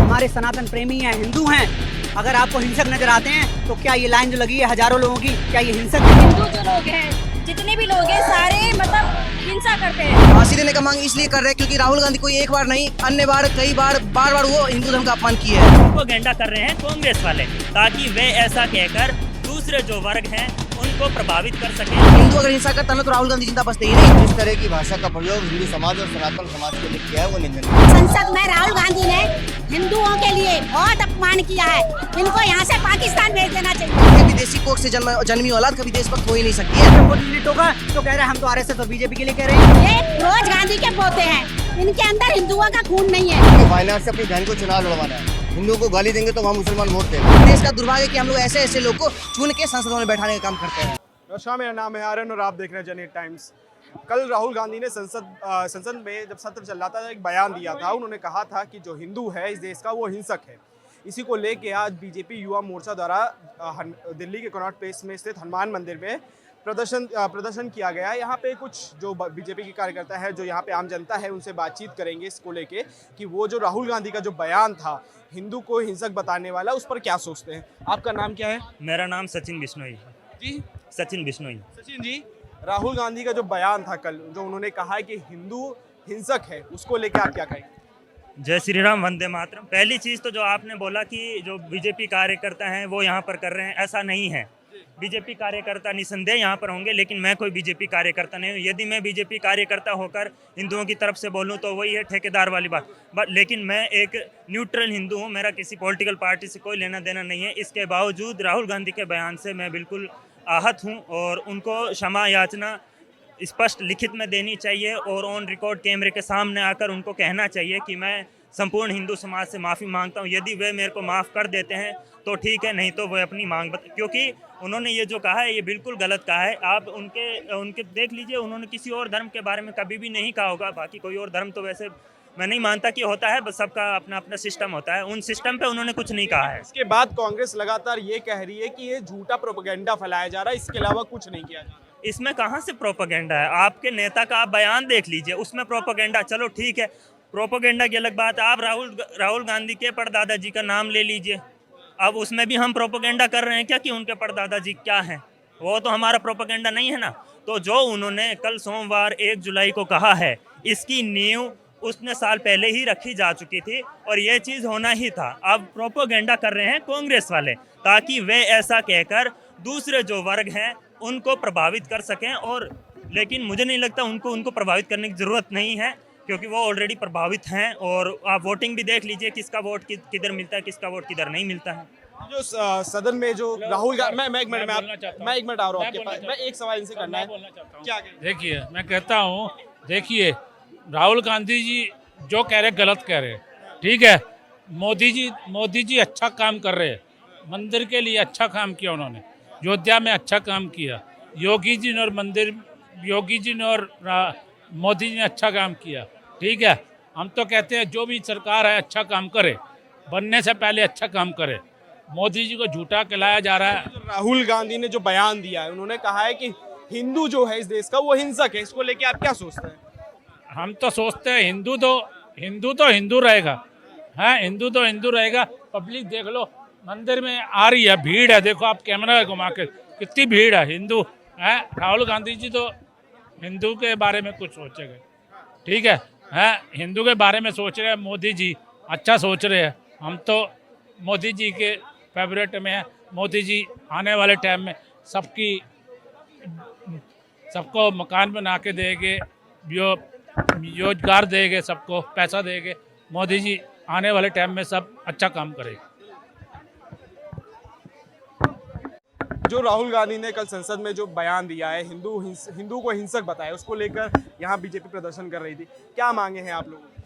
हमारे सनातन प्रेमी हैं, हिंदू हैं। अगर आपको हिंसक नजर आते हैं तो क्या ये लाइन जो लगी है हजारों लोगों की, क्या ये हिंसक है? हिंदू जो लोग हैं, जितने भी लोग हैं, सारे मतलब हिंसा करते हैं। फांसी देने का मांग इसलिए कर रहे हैं क्योंकि राहुल गांधी कोई एक बार नहीं, अन्य बार कई बार बार वो हिंदू धर्म का अपमान किए है। प्रोपेगेंडा कर रहे हैं कांग्रेस वाले, ताकि वे ऐसा कहकर दूसरे जो वर्ग हैं उनको प्रभावित कर सके। हिंदू अगर हिंसा करता ना तो राहुल गांधी जिंदा बचते ही नहीं। इस तरह की भाषा का प्रयोग हिंदू समाज और सनातन समाज के लिए किया है वो निंदनीय। संसद में राहुल गांधी ने हिंदुओं के लिए बहुत अपमान किया है। इनको यहाँ से पाकिस्तान भेज देना चाहिए। विदेशी कोख से जन्मी औलाद कभी देशभक्त हो ही नहीं सकती है। मोदी जी टोका तो कह रहे हैं हम तो आरएसएस और बीजेपी के लिए कह रहे हैं। ये रोज गांधी के पोते हैं, इनके अंदर हिंदुओं का खून नहीं है। फाइनेंस से अपनी बहन को चुनाव लड़वाना है, हिंदुओं को गाली देंगे तो वहाँ मुसलमान वोट देंगे। देश का दुर्भाग्य कि हम लोग ऐसे ऐसे लोग को चुन के संसदों में बैठाने का काम करते हैं। नमस्कार, मेरा नाम है आर्यन और आप देख रहे हैं जनहित टाइम्स। कल राहुल गांधी ने संसद में जब सत्र चल रहा था एक बयान दिया था। उन्होंने कहा था कि जो हिंदू है इस देश का वो हिंसक है। इसी को लेके आज बीजेपी युवा मोर्चा द्वारा दिल्ली के कनॉट प्लेस में स्थित हनुमान मंदिर में प्रदर्शन किया गया। यहाँ पे कुछ जो बीजेपी के कार्यकर्ता है, जो यहाँ पे आम जनता है, उनसे बातचीत करेंगे इसको लेके कि वो जो राहुल गांधी का जो बयान था हिंदू को हिंसक बताने वाला, उस पर क्या सोचते हैं। आपका नाम क्या है? मेरा नाम सचिन बिश्नोई है जी, सचिन बिश्नोई। सचिन जी, राहुल गांधी का जो बयान था कल, जो उन्होंने कहा है कि हिंदू हिंसक है, उसको लेकर आप क्या कहेंगे? जय श्री राम, वंदे मातरम। पहली चीज़ तो जो आपने बोला कि जो बीजेपी कार्यकर्ता हैं वो यहाँ पर कर रहे हैं, ऐसा नहीं है। बीजेपी कार्यकर्ता निसंदेह यहाँ पर होंगे, लेकिन मैं कोई बीजेपी कार्यकर्ता नहीं हूँ। यदि मैं बीजेपी कार्यकर्ता होकर हिंदुओं की तरफ से बोलूँ तो वही है ठेकेदार वाली बात। लेकिन मैं एक न्यूट्रल हिंदू हूँ, मेरा किसी पॉलिटिकल पार्टी से कोई लेना देना नहीं है। इसके बावजूद राहुल गांधी के बयान से मैं बिल्कुल आहत हूँ और उनको क्षमा याचना स्पष्ट लिखित में देनी चाहिए और ऑन रिकॉर्ड कैमरे के सामने आकर उनको कहना चाहिए कि मैं संपूर्ण हिंदू समाज से माफ़ी मांगता हूं। यदि वे मेरे को माफ़ कर देते हैं तो ठीक है, नहीं तो वे अपनी मांग क्योंकि उन्होंने ये जो कहा है ये बिल्कुल गलत कहा है। आप उनके देख लीजिए, उन्होंने किसी और धर्म के बारे में कभी भी नहीं कहा होगा। बाकी कोई और धर्म तो वैसे मैं नहीं मानता कि होता है, बस सबका अपना अपना सिस्टम होता है। उन सिस्टम पे उन्होंने कुछ नहीं कहा है। इसके बाद कांग्रेस लगातार ये कह रही है कि ये झूठा प्रोपेगेंडा फैलाया जा रहा है, इसके अलावा कुछ नहीं किया जा रहा। इसमें कहाँ से प्रोपेगेंडा है? आपके नेता का आप बयान देख लीजिए, उसमें प्रोपेगेंडा, चलो ठीक है, प्रोपेगेंडा की अलग बात है। आप राहुल गांधी के परदादा जी का नाम ले लीजिए, अब उसमें भी हम प्रोपेगेंडा कर रहे हैं क्या कि उनके परदादा जी क्या हैं? वो तो हमारा प्रोपेगेंडा नहीं है ना। तो जो उन्होंने कल सोमवार 1 जुलाई को कहा है, इसकी नींव उसने साल पहले ही रखी जा चुकी थी और ये चीज़ होना ही था। अब प्रोपेगेंडा कर रहे हैं कांग्रेस वाले, ताकि वे ऐसा कहकर दूसरे जो वर्ग हैं उनको प्रभावित कर सकें। और लेकिन मुझे नहीं लगता उनको प्रभावित करने की ज़रूरत नहीं है, क्योंकि वो ऑलरेडी प्रभावित हैं। और आप वोटिंग भी देख लीजिए, किसका वोट किधर मिलता है, किसका वोट किधर नहीं मिलता है। जो सदन में जो राहुल गांधी, मैं एक मिनट आ रहा हूँ आपके पास। मैं एक सवाल इनसे करना है, क्या देखिए, मैं कहता हूँ, देखिए राहुल गांधी जी जो कह रहे गलत कह रहे, ठीक है। मोदी जी अच्छा काम कर रहे हैं, मंदिर के लिए अच्छा काम किया उन्होंने, अयोध्या में अच्छा काम किया। योगी जी ने और मोदी जी ने अच्छा काम किया, ठीक है। हम तो कहते हैं जो भी सरकार है अच्छा काम करे, बनने से पहले अच्छा काम करे। मोदी जी को झूठा कहलाया जा रहा है। राहुल गांधी ने जो बयान दिया है, उन्होंने कहा है कि हिंदू जो है इस देश का वो हिंसक है, इसको लेके आप क्या सोचते हैं? हम तो सोचते हैं हिंदू तो हिंदू रहेगा, हाँ, हिंदू तो हिंदू रहेगा। पब्लिक देख लो, मंदिर में आ रही है, भीड़ है, देखो आप कैमरा घुमा के कितनी भीड़ है। हिंदू है, राहुल गांधी जी तो हिंदू के बारे में कुछ सोचेंगे, ठीक है, हिंदू के बारे में सोच रहे हैं। मोदी जी अच्छा सोच रहे हैं, हम तो मोदी जी के फेवरेट में है। मोदी जी आने वाले टाइम में सबको मकान बना के देंगे, रोजगार देंगे, सबको पैसा देंगे। मोदी जी आने वाले टाइम में सब अच्छा काम करेंगे। जो राहुल गांधी ने कल संसद में जो बयान दिया है, हिंदू को हिंसक बताया, उसको लेकर यहाँ बीजेपी प्रदर्शन कर रही थी, क्या मांगे हैं आप लोगों की?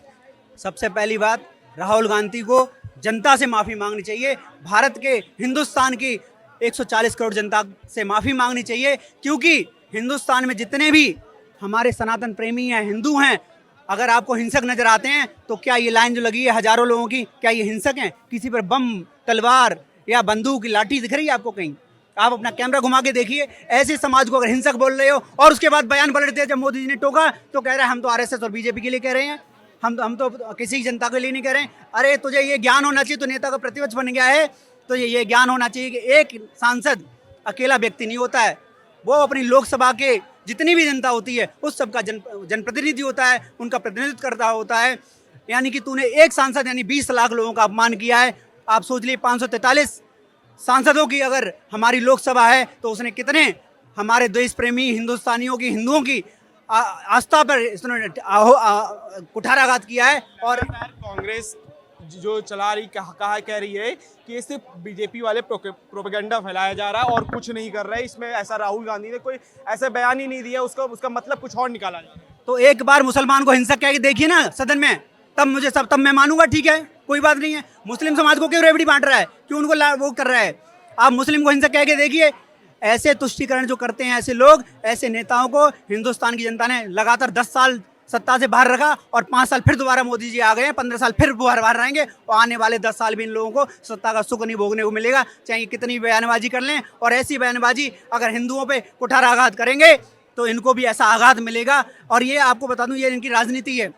सबसे पहली बात, राहुल गांधी को जनता से माफ़ी मांगनी चाहिए। भारत के, हिंदुस्तान की 140 करोड़ जनता से माफ़ी मांगनी चाहिए, क्योंकि हिंदुस्तान में जितने भी हमारे सनातन प्रेमी हैं, हिंदू हैं, अगर आपको हिंसक नजर आते हैं तो क्या ये लाइन जो लगी है हजारों लोगों की, क्या ये हिंसक हैं? किसी पर बम, तलवार या बंदूक, लाठी दिख रही है आपको कहीं? आप अपना कैमरा घुमा के देखिए, ऐसे समाज को अगर हिंसक बोल रहे हो और उसके बाद बयान पलटते हैं। जब मोदी जी ने टोका तो कह रहे हैं हम तो आरएसएस और बीजेपी के लिए कह रहे हैं, हम तो किसी जनता के लिए नहीं कह रहे हैं। अरे तुझे ये ज्ञान होना चाहिए, तो नेता का प्रतिपक्ष बन गया है तो ये ज्ञान होना चाहिए कि एक सांसद अकेला व्यक्ति नहीं होता है, वो अपनी लोकसभा के जितनी भी जनता होती है उस सबका जनप्रतिनिधि होता है, उनका प्रतिनिधित्व करता होता है। यानी कि तूने एक सांसद यानी 20 लाख लोगों का अपमान किया है। आप सोच लिए 543 सांसदों की अगर हमारी लोकसभा है तो उसने कितने हमारे देश प्रेमी हिंदुस्तानियों की, हिंदुओं की आस्था पर इसने कुठाराघात किया है। और कांग्रेस जो चला रही कह रही है कि सिर्फ बीजेपी वाले प्रोपेगेंडा फैलाया जा रहा है और कुछ नहीं कर रहे। इसमें ऐसा राहुल गांधी ने कोई ऐसा बयान ही नहीं दिया, उसका मतलब कुछ और निकाला जा रहा है। तो एक बार मुसलमान को हिंसक कह के देखिए ना सदन में, तब मैं मानूंगा, ठीक है कोई बात नहीं है। मुस्लिम समाज को क्यों रेवड़ी बांट रहा है, क्यों उनको वो कर रहा है? आप मुस्लिम को हिंसक कह के देखिए। ऐसे तुष्टीकरण जो करते हैं ऐसे लोग, ऐसे नेताओं को हिंदुस्तान की जनता ने लगातार 10 साल सत्ता से बाहर रखा और 5 साल फिर दोबारा मोदी जी आ गए हैं, 15 साल फिर बाहर रहेंगे और आने वाले 10 साल भी इन लोगों को सत्ता का सुख नहीं भोगने को मिलेगा, चाहे कितनी बयानबाजी कर लें। और ऐसी बयानबाजी अगर हिंदुओं पे कुठाराघात करेंगे तो इनको भी ऐसा आघात मिलेगा। और ये आपको बता दूं, ये इनकी राजनीति है।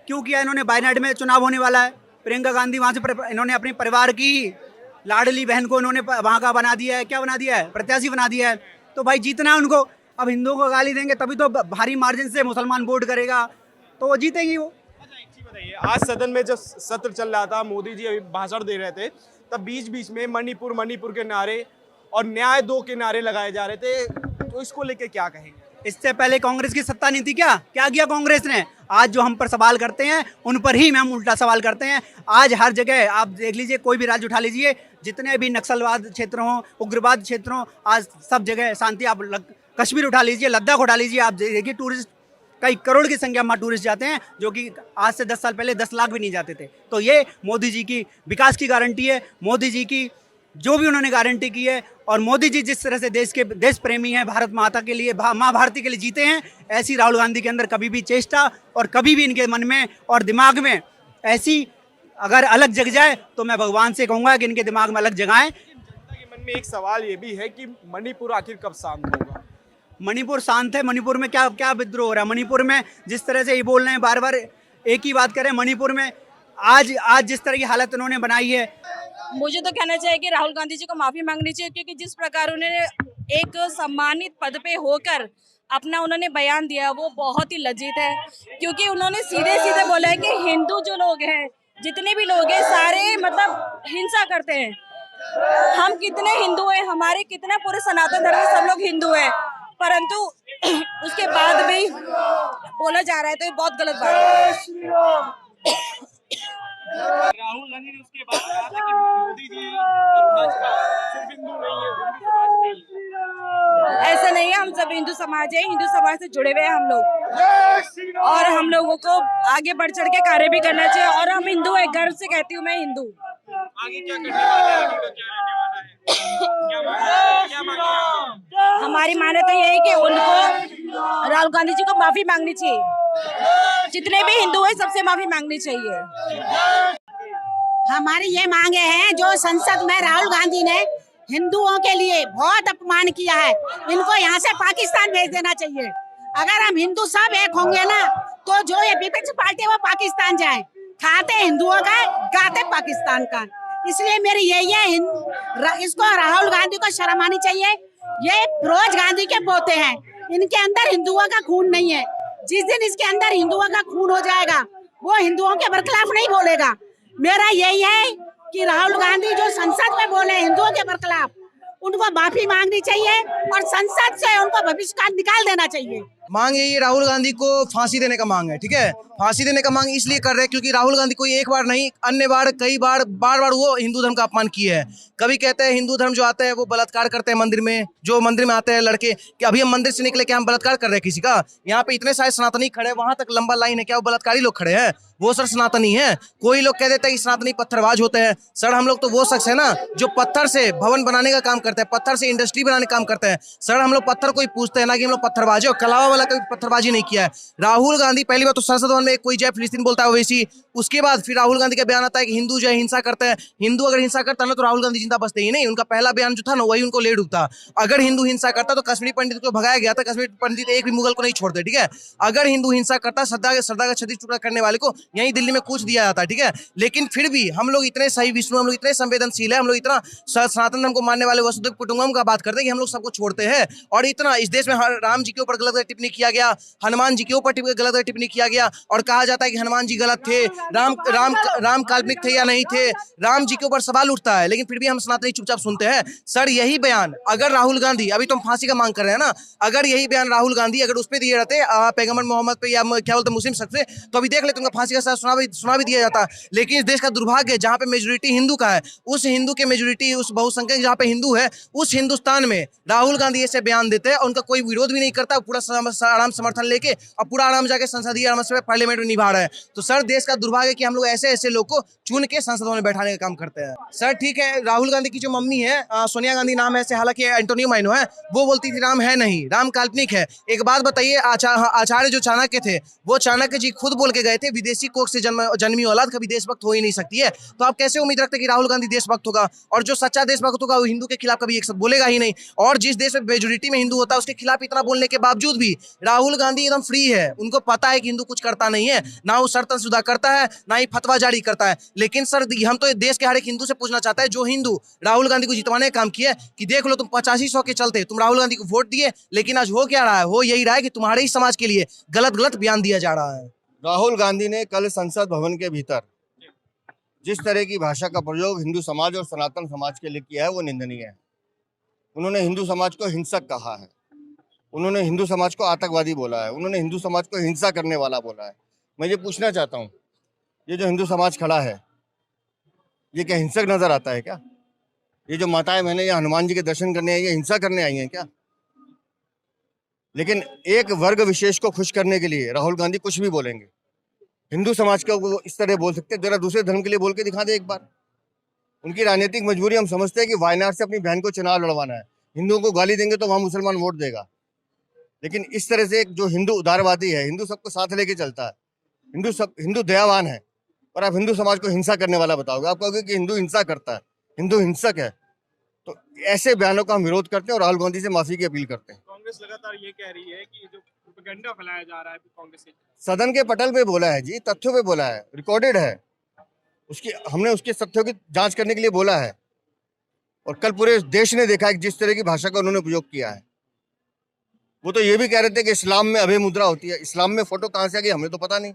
क्यों किया इन्होंने? वायनाड में चुनाव होने वाला है, प्रियंका गांधी वहाँ से इन्होंने अपने परिवार की लाडली बहन को इन्होंने वहाँ का बना दिया है, क्या बना दिया है, प्रत्याशी बना दिया है। तो भाई जीतना है उनको। अब हिंदुओं को गाली देंगे तभी तो भारी मार्जिन से मुसलमान वोट करेगा, तो वो जीतेंगी वो। अच्छा एक चीज बताइए, आज सदन में जब सत्र चल रहा था, मोदी जी अभी भाषण दे रहे थे, तब बीच बीच में मणिपुर के नारे और न्याय 2 के नारे लगाए जा रहे थे, तो इसको लेके क्या कहेंगे? इससे पहले कांग्रेस की सत्ता नहीं थी क्या किया कांग्रेस ने? आज जो हम पर सवाल करते हैं उन पर ही हम उल्टा सवाल करते हैं। आज हर जगह आप देख लीजिए, कोई भी राज्य उठा लीजिए, जितने भी नक्सलवाद क्षेत्र हों, उग्रवाद क्षेत्र हों, आज सब जगह शांति। आप कश्मीर उठा लीजिए, लद्दाख उठा लीजिए, आप देखिए टूरिस्ट कई करोड़ की संख्या में टूरिस्ट जाते हैं, जो कि आज से 10 साल पहले 10 लाख भी नहीं जाते थे। तो ये मोदी जी की विकास की गारंटी है, मोदी जी की जो भी उन्होंने गारंटी की है। और मोदी जी जिस तरह से देश प्रेमी हैं, भारत माता के लिए, माँ भारती के लिए जीते हैं, ऐसी राहुल गांधी के अंदर कभी भी चेष्टा और कभी भी इनके मन में और दिमाग में ऐसी अगर अलग जग जाए तो मैं भगवान से कहूँगा कि इनके दिमाग में अलग जगाएं। जनता के मन में एक सवाल ये भी है कि मणिपुर आखिर कब शांत होगा? मणिपुर शांत है। मणिपुर में क्या विद्रोह हो रहा है? मणिपुर में जिस तरह से ये बोल रहे हैं, बार बार एक ही बात करें, मणिपुर में आज जिस तरह की हालत उन्होंने बनाई है, मुझे तो कहना चाहिए कि राहुल गांधी जी को माफी मांगनी चाहिए, क्योंकि जिस प्रकार उन्होंने एक सम्मानित पद पे होकर अपना उन्होंने बयान दिया वो बहुत ही लज्जित है। क्योंकि उन्होंने सीधे सीधे बोला है कि हिंदू जो लोग हैं, जितने भी लोग हैं, सारे मतलब हिंसा करते हैं। हम कितने हिंदू हैं, हमारे कितने पूरे सनातन धर्म में सब लोग हिंदू हैं, परंतु उसके बाद भी बोला जा रहा है, तो ये बहुत गलत बात है। राहुल गांधी ने उसके बाद कहा था कि मोदी जी और भाजपा सिर्फ हिंदू नहीं है, हिंदू समाज नहीं है। ऐसा नहीं है, हम सब हिंदू समाज है, हिंदू समाज से जुड़े हुए हैं हम लोग, और हम लोगों को आगे बढ़ चढ़ के कार्य भी करना चाहिए। और हम हिंदू है, गर्व से कहती हूँ मैं हिंदू। आगे क्या करने वाला है? आगे का क्या रहने वाला है? क्या मांगे? हमारी मान्यता ये है कि उनको, राहुल गांधी जी को माफी मांगनी चाहिए। जितने भी हिंदू हैं सबसे माफी मांगनी चाहिए। हमारी ये मांगे हैं, जो संसद में राहुल गांधी ने हिंदुओं के लिए बहुत अपमान किया है, इनको यहाँ से पाकिस्तान भेज देना चाहिए। अगर हम हिंदू सब एक होंगे ना, तो जो ये विपक्ष पार्टी है वो पाकिस्तान जाए। खाते हिंदुओं का, गाते पाकिस्तान का। इसलिए मेरी यही है, इसको राहुल गांधी को शर्म आनी चाहिए। ये फिरोज गांधी के पोते हैं, इनके अंदर हिंदुओं का खून नहीं है। जिस दिन इसके अंदर हिंदुओं का खून हो जाएगा, वो हिंदुओं के बरखिलाफ नहीं बोलेगा। मेरा यही है कि राहुल गांधी जो संसद में बोले हिंदुओं के बरखिलाफ, उनको माफी मांगनी चाहिए और संसद से उनको बहिष्कार निकाल देना चाहिए। मांग यही राहुल गांधी को फांसी देने का मांग है, ठीक है। फांसी देने का मांग इसलिए कर रहे हैं क्योंकि राहुल गांधी कोई एक बार नहीं, अन्य बार कई बार बार वो हिंदू धर्म का अपमान किए हैं। कभी कहते हैं हिंदू धर्म जो आता है वो बलात्कार करते हैं मंदिर में, जो मंदिर में आते हैं लड़के, कि अभी हम मंदिर से निकले क्या हम बलात्कार कर रहे हैं किसी का? यहाँ पे इतने सारे सनातनी खड़े, वहां तक लंबा लाइन है, क्या वो बलात्कारी लोग खड़े हैं? वो सर सनातनी है। कोई लोग कह देते हैं कि सनातनी पत्थरबाज होते हैं। सर हम लोग तो वो शख्स है ना जो पत्थर से भवन बनाने का काम करते करते हैं, पत्थर से इंडस्ट्री बनाने का काम करते हैं। सर हम लोग पत्थर को ही पूछते हैं ना कि हम लोग पत्थरबाजी, और कलावा वाला कभी पत्थरबाजी नहीं किया है। राहुल गांधी पहली बार तो संसद भवन में कोई जय फिलिस्तीन बोलता है वैसी, उसके बाद फिर राहुल गांधी का बयान आता है कि हिंदू जो है हिंसा करते हैं। हिंदू अगर हिंसा करता है ना तो राहुल गांधी जिंदा बचते ही नहीं। उनका पहला बयान जो था ना वही उनको ले डूबता। अगर हिंदू हिंसा करता तो कश्मीरी पंडित को भगाया गया था, कश्मीरी पंडित एक भी मुगल को नहीं छोड़ते, ठीक है। अगर हिंदू हिंसा करता श्रद्धा का छत्तीस टुकड़ा करने वाले को यहीं दिल्ली में कूच दिया जाता, ठीक है। लेकिन फिर भी हम लोग इतने सही विष्णु, हम लोग इतने संवेदनशील है, हम लोग इतना सनातन धर्म को मानने वाले वसुधैव कुटुंबकम का बात करते हैं कि हम लोग सबको छोड़ते हैं। और इतना इस देश में राम जी के ऊपर गलत टिप्पणी किया गया, हनुमान जी के ऊपर गलत टिप्पणी किया गया, और कहा जाता है कि हनुमान जी गलत थे, राम काल्पनिक थे या नहीं थे, राम जी के ऊपर सवाल उठता है, लेकिन फिर भी हम सनातनी चुपचाप सुनते हैं। सर यही बयान अगर राहुल गांधी, अभी तो हम फांसी का मांग कर रहे हैं ना, अगर यही बयान राहुल गांधी अगर उस पर दिए रहते पैगंबर मोहम्मद पे या क्या बोलते मुस्लिम शख्स पे, तो अभी देख लेते उनका फांसी का सजा सुना भी दिया जाता। लेकिन इस देश का दुर्भाग्य है जहाँ पे मेजोरिटी हिंदू का है, उस हिंदू के मेजोरिटी, उस बहुसंख्यक जहाँ पे हिंदू है, उस हिंदुस्तान में राहुल गांधी ऐसे बयान देते हैं और उनका कोई विरोध भी नहीं करता, पूरा आराम समर्थन लेके और पूरा आराम जाके संसदीय पार्लियामेंट में निभा रहे हैं। तो सर देश का दुर्भाग्य कि हम लोग ऐसे ऐसे लोग को चुन के संसद में बैठाने का काम करते हैं। सर ठीक है, राहुल गांधी की जो मम्मी है सोनिया गांधी नाम है ऐसे, हालांकि एंटोनियो माइनो है, वो बोलती थी राम है नहीं, राम काल्पनिक है। एक बात बताइए, आचार्य जो चाणक्य थे वो चाणक्य जी खुद बोल के गए थे विदेशी कोख से जन्मी औलाद कभी देशभक्त हो ही नहीं सकती है। तो आप कैसे उम्मीद रखते कि राहुल गांधी देशभक्त होगा? और जो सच्चा देशभक्त होगा वो हिंदू के खिलाफ कभी एक शब्द बोलेगा ही नहीं। और जिस देश में मेजोरिटी में हिंदू होता है उसके खिलाफ इतना बोलने के बावजूद भी राहुल गांधी एकदम फ्री है, उनको पता है कि हिंदू कुछ करता नहीं है, ना वो शर्तन सुधा करता है ना ही फतवा जारी करता है। लेकिन सर हम तो देश के हर एक हिंदू से पूछना चाहता है जो हिंदू राहुल गांधी को जितवाने का काम किया कि देख लो तुम 85-100 के चलते तुम राहुल गांधी को वोट दिए, लेकिन आज हो क्या रहा है? हो यही रहा है कि तुम्हारे ही समाज के लिए गलत बयान दिया जा रहा है। राहुल गांधी ने कल संसद भवन के भीतर जिस तरह की भाषा का प्रयोग हिंदू समाज और सनातन समाज के लिए किया है वो निंदनीय है। उन्होंने हिंदू समाज को हिंसक कहा है, उन्होंने हिंदू समाज को आतंकवादी बोला है, उन्होंने हिंदू समाज को हिंसा करने वाला बोला है। मैं ये पूछना चाहता हूँ, ये जो हिंदू समाज खड़ा है ये क्या हिंसक नजर आता है क्या? ये जो माताएं बहनें या हनुमान जी के दर्शन करने आई, ये हिंसा करने आई हैं क्या? लेकिन एक वर्ग विशेष को खुश करने के लिए राहुल गांधी कुछ भी बोलेंगे। हिंदू समाज को वो इस तरह बोल सकते हैं, जरा दूसरे धर्म के लिए बोल के दिखा दे एक बार। उनकी राजनीतिक मजबूरी हम समझते हैं कि वायनाड से अपनी बहन को चुनाव लड़वाना है, हिंदुओं को गाली देंगे तो वहाँ मुसलमान वोट देगा। लेकिन इस तरह से एक जो हिंदू उदारवादी है, हिंदू सबको साथ लेके चलता है, हिंदू दयावान है, और आप हिंदू समाज को हिंसा करने वाला बताओगे, आप कहोगे कि हिंदू हिंसा करता है, हिंदू हिंसक है। तो ऐसे बयानों का हम विरोध करते हैं और राहुल गांधी से माफी की अपील करते हैं। कांग्रेस लगातार ये कह रही है कि जो प्रोपेगेंडा फैलाया जा रहा है कांग्रेस से, सदन के पटल पे बोला है जी, तथ्यों पे बोला है, रिकॉर्डेड है, हमने उसके तथ्यों की जांच करने के लिए बोला है। और कल पूरे देश ने देखा है कि जिस तरह की भाषा का उन्होंने प्रयोग किया है। वो तो ये भी कह रहे थे कि इस्लाम में अभय मुद्रा होती है। इस्लाम में फोटो कहाँ से आ गई हमें तो पता नहीं,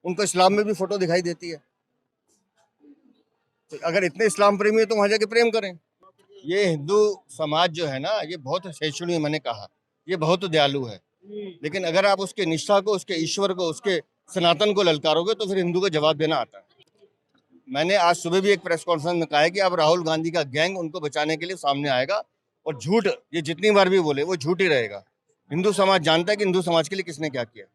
उनको इस्लाम में भी फोटो दिखाई देती है। तो अगर इतने इस्लाम प्रेमी है तो वहां जाके प्रेम करें। ये हिंदू समाज जो है ना, ये बहुत सहिष्णु, मैंने कहा ये बहुत दयालु है, लेकिन अगर आप उसके निष्ठा को, उसके ईश्वर को, उसके सनातन को ललकारोगे तो फिर हिंदू को जवाब देना आता है। मैंने आज सुबह भी एक प्रेस कॉन्फ्रेंस में कहा है कि अब राहुल गांधी का गैंग उनको बचाने के लिए सामने आएगा, और झूठ ये जितनी बार भी बोले वो झूठ ही रहेगा। हिंदू समाज जानता है कि हिंदू समाज के लिए किसने क्या किया।